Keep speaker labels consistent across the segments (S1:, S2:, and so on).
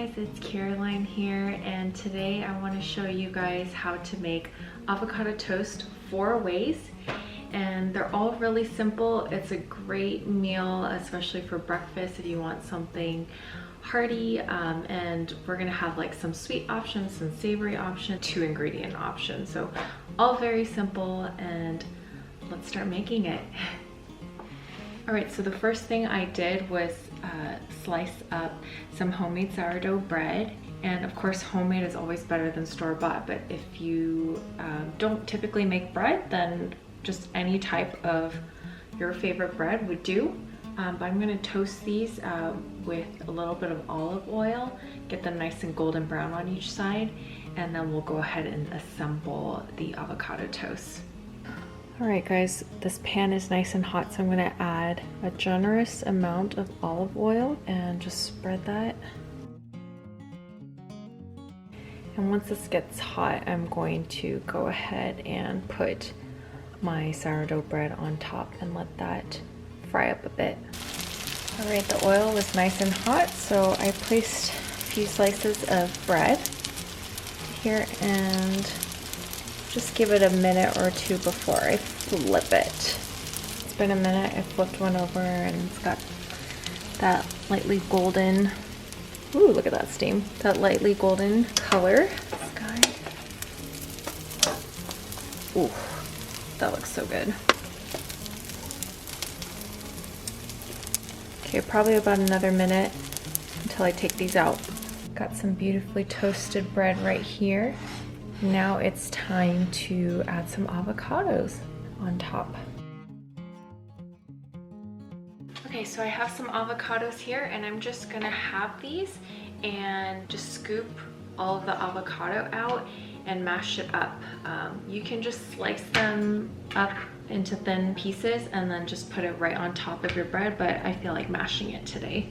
S1: guys, it's Caroline here, and today I want to show you guys how to make avocado toast 4 ways, and they're all really simple. It's a great meal, especially for breakfast if you want something hearty, and we're gonna have like some sweet options, some savory options, 2 ingredient options, so all very simple, and let's start making it. All right, so the first thing I did was slice up some homemade sourdough bread, and of course homemade is always better than store-bought, but if you don't typically make bread, then just any type of your favorite bread would do. But I'm gonna toast these with a little bit of olive oil, get them nice and golden brown on each side, and then we'll go ahead and assemble the avocado toast. All right guys, this pan is nice and hot, so I'm gonna add a generous amount of olive oil and just spread that. And once this gets hot, I'm going to go ahead and put my sourdough bread on top and let that fry up a bit. All right, the oil was nice and hot, so I placed a few slices of bread here and just give it a minute or two before I flip it. It's been a minute, I flipped one over and it's got that lightly golden, ooh, look at that steam, that lightly golden color. This guy, ooh, that looks so good. Okay, probably about another minute until I take these out. Got some beautifully toasted bread right here. Now it's time to add some avocados on top. Okay, so I have some avocados here, and I'm just gonna have these and just scoop all of the avocado out and mash it up. You can just slice them up into thin pieces and then just put it right on top of your bread, but I feel like mashing it today.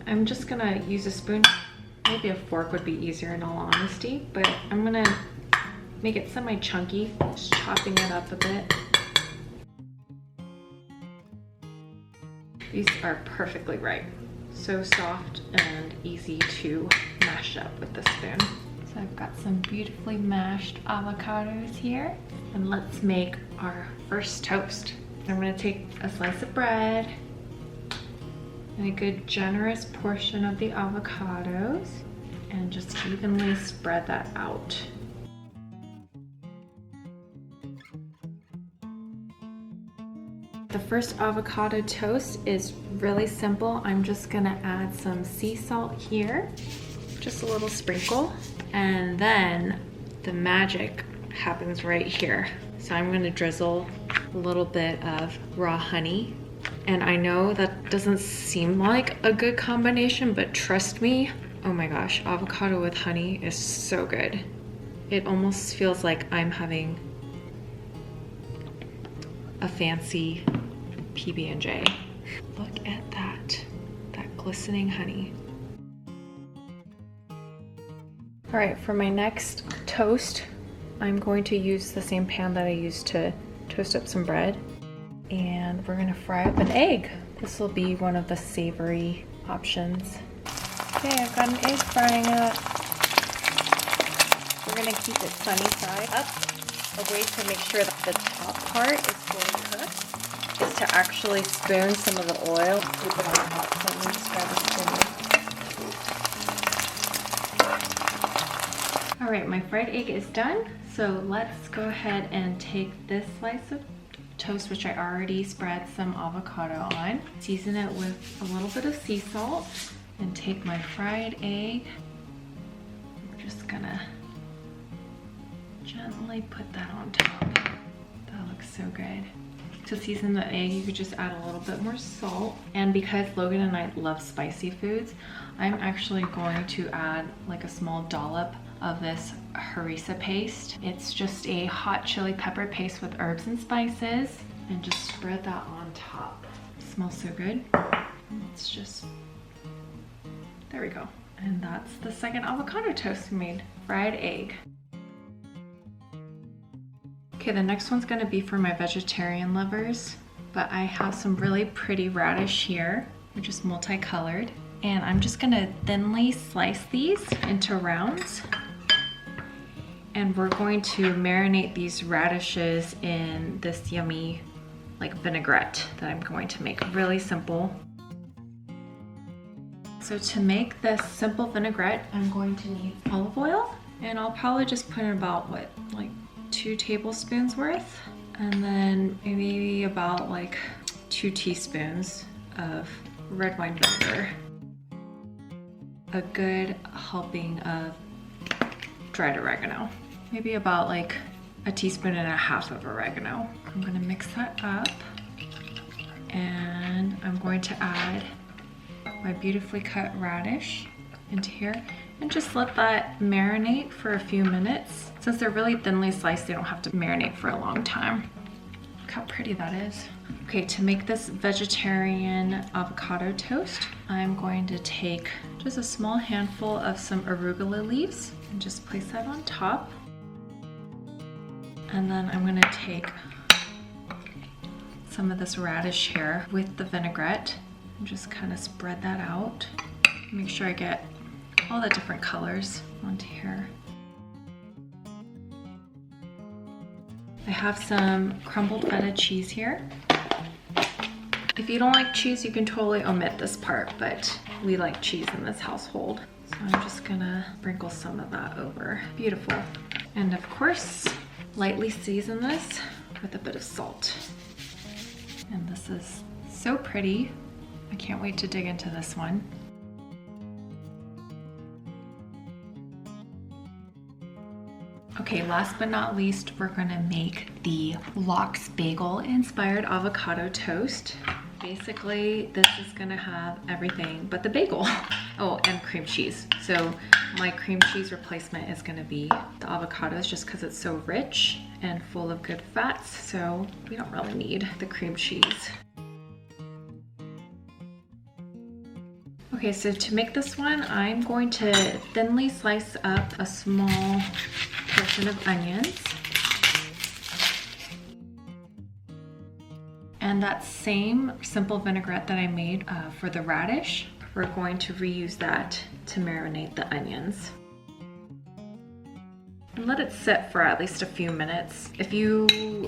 S1: I'm just gonna use a spoon. Maybe a fork would be easier in all honesty, but I'm gonna make it semi-chunky, just chopping it up a bit. These are perfectly ripe. So soft and easy to mash up with the spoon. So I've got some beautifully mashed avocados here, and let's make our first toast. I'm gonna take a slice of bread, and a good generous portion of the avocados, and just evenly spread that out. The first avocado toast is really simple. I'm just gonna add some sea salt here, just a little sprinkle, and then the magic happens right here. So I'm gonna drizzle a little bit of raw honey. And I know that doesn't seem like a good combination, but trust me, oh my gosh, avocado with honey is so good. It almost feels like I'm having a fancy PB&J. Look at that glistening honey. All right, for my next toast, I'm going to use the same pan that I used to toast up some bread. And we're gonna fry up an egg. This will be one of the savory options. Okay, I've got an egg frying up. We're gonna keep it sunny side up. A way to make sure that the top part is fully cooked is to actually spoon some of the oil. Keep it on top. So let me just grab a spoon. All right, my fried egg is done. So let's go ahead and take this slice of toast, which I already spread some avocado on, season it with a little bit of sea salt, and take my fried egg. I'm just gonna gently put that on top. That looks so good. To season the egg, you could just add a little bit more salt. And because Logan and I love spicy foods, I'm actually going to add like a small dollop of this HARISSA paste. It's just a hot chili pepper paste with herbs and spices, and just spread that on top. It smells so good. Let's just, there we go. And that's the second avocado toast we made, fried egg. Okay, the next one's gonna be for my vegetarian lovers, but I have some really pretty radish here, which is multicolored. And I'm just gonna thinly slice these into rounds. And we're going to marinate these radishes in this yummy like vinaigrette that I'm going to make. Really simple. So to make this simple vinaigrette, I'm going to need olive oil, and I'll probably just put in about what, like 2 tablespoons worth, and then maybe about like 2 teaspoons of red wine vinegar, a good helping of dried oregano, maybe about like 1.5 teaspoons of oregano. I'm gonna mix that up, and I'm going to add my beautifully cut radish into here and just let that marinate for a few minutes. Since they're really thinly sliced, they don't have to marinate for a long time. Look how pretty that is. Okay, to make this vegetarian avocado toast, I'm going to take just a small handful of some arugula leaves and just place that on top. And then I'm gonna take some of this radish here with the vinaigrette and just kind of spread that out. Make sure I get all the different colors onto here. I have some crumbled feta cheese here. If you don't like cheese, you can totally omit this part, but we like cheese in this household. So I'm just gonna sprinkle some of that over. Beautiful. And of course, lightly season this with a bit of salt. And this is so pretty. I can't wait to dig into this one. Okay, last but not least, we're gonna make the lox bagel inspired avocado toast. Basically, this is gonna have everything but the bagel. Oh, and cream cheese. So my cream cheese replacement is gonna be the avocados, just because it's so rich and full of good fats. So we don't really need the cream cheese. Okay, so to make this one, I'm going to thinly slice up a small portion of onions. And that same simple vinaigrette that I made for the radish, we're going to reuse that to marinate the onions. And let it sit for at least a few minutes. If you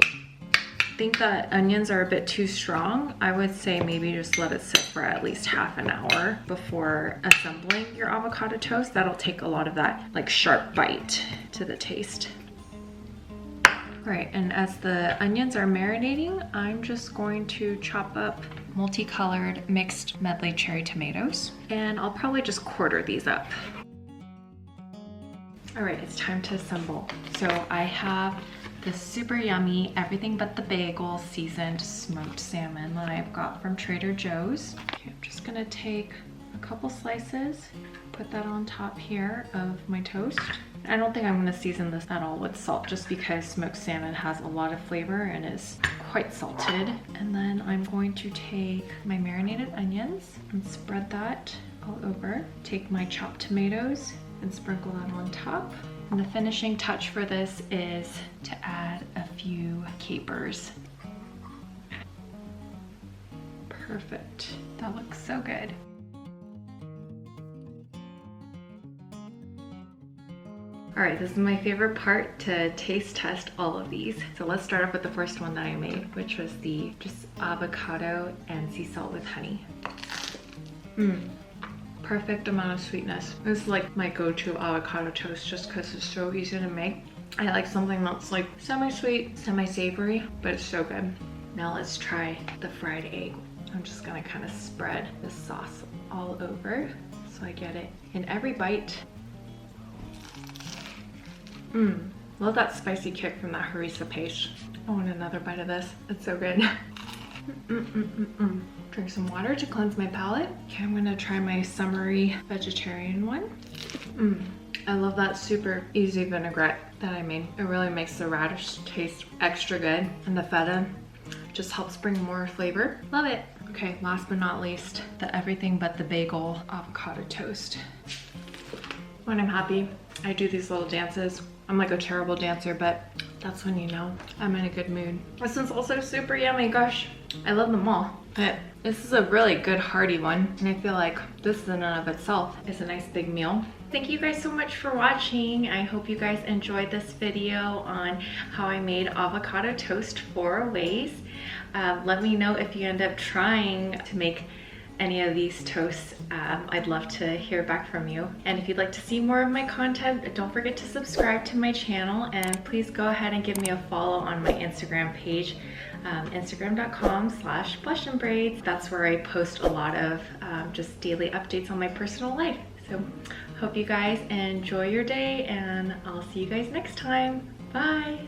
S1: think that onions are a bit too strong, I would say maybe just let it sit for at least half an hour before assembling your avocado toast. That'll take a lot of that like sharp bite to the taste. Right, and as the onions are marinating, I'm just going to chop up multicolored mixed medley cherry tomatoes, and I'll probably just quarter these up. All right, it's time to assemble. So I have this super yummy everything but the bagel seasoned smoked salmon that I've got from Trader Joe's. Okay, I'm just gonna take a couple slices, put that on top here of my toast. I don't think I'm gonna season this at all with salt, just because smoked salmon has a lot of flavor and is quite salted. And then I'm going to take my marinated onions and spread that all over. Take my chopped tomatoes and sprinkle that on top. And the finishing touch for this is to add a few capers. Perfect. That looks so good. All right, this is my favorite part, to taste test all of these. So let's start off with the first one that I made, which was the just avocado and sea salt with honey. Perfect amount of sweetness. This is like my go-to avocado toast just because it's so easy to make. I like something that's like semi-sweet, semi-savory, but it's so good. Now let's try the fried egg. I'm just gonna kind of spread the sauce all over so I get it in every bite. Love that spicy kick from that harissa paste. I want another bite of this. It's so good. Drink some water to cleanse my palate. Okay, I'm gonna try my summery vegetarian one. I love that super easy vinaigrette that I made. It really makes the radish taste extra good, and the feta just helps bring more flavor. Love it. Okay, last but not least, the everything but the bagel avocado toast. When I'm happy, I do these little dances. I'm like a terrible dancer, but that's when you know I'm in a good mood. This one's also super yummy. Gosh, I love them all. But this is a really good hearty one, and I feel like this in and of itself is a nice big meal. Thank you guys so much for watching. I hope you guys enjoyed this video on how I made avocado toast 4 ways. Let me know if you end up trying to make any of these toasts. I'd love to hear back from you. And if you'd like to see more of my content, don't forget to subscribe to my channel, and please go ahead and give me a follow on my Instagram page, instagram.com/blushandbraids. That's where I post a lot of just daily updates on my personal life. So hope you guys enjoy your day, and I'll see you guys next time. Bye.